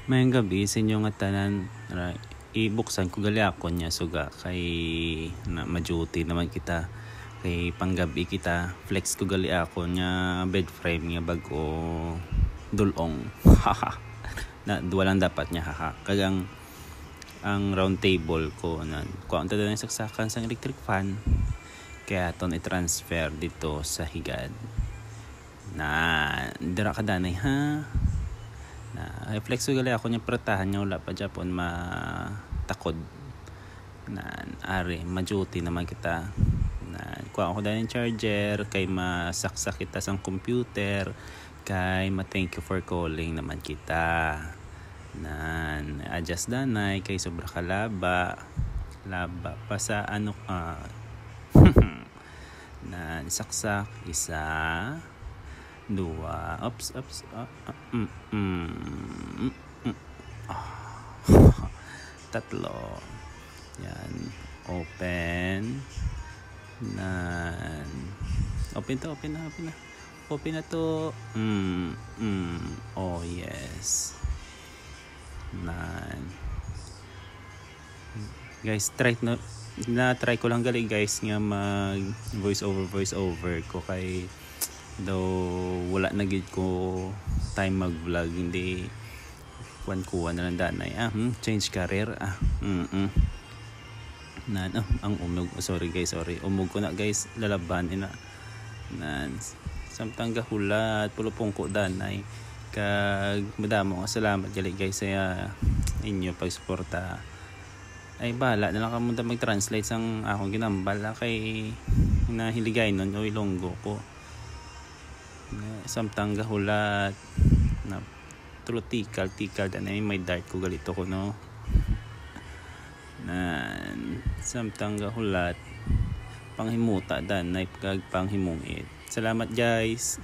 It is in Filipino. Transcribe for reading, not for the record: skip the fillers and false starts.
Mayang gabi sa inyo nga tanan, ibuksan ko gali ako niya suga kay na maduty naman kita kay panggabi kita flex ko gali ako niya bed frame nga bago dulong haha na walang dapat niya haha kagang ang round table ko nan kuan ta din saksakan sang electric fan kaya ton i-transfer dito sa higad na dira ka danay ha na reflex ko gali ako niya pratahan niya wala pa Japon matakod na ari maduty naman kita na kuha ko dahil ng charger kay masaksak kita sang computer kay thank you for calling naman kita na adjust danay kay sobra kalaba pa sa ano na saksak isa dua tatlo yan open na to oh yes nan guys try ko lang gali guys nga mag voice over ko kay daw wala na gid ko time mag vlog hindi kuha na lang danay change career ang umog sorry umog ko na guys lalaban ina nan samtang gahulat pulupong ko danay kag madamo nga salamat gali guys sa inyo pagsuporta ay bala na lang kamunta mag-translate sang akong ginambal kay nahiligay nun o ilonggo ko samtang gahulat na tulo tikal danay may dart ko galito ko no na samtang gahulat panghimuta danay kag panghimungit salamat guys.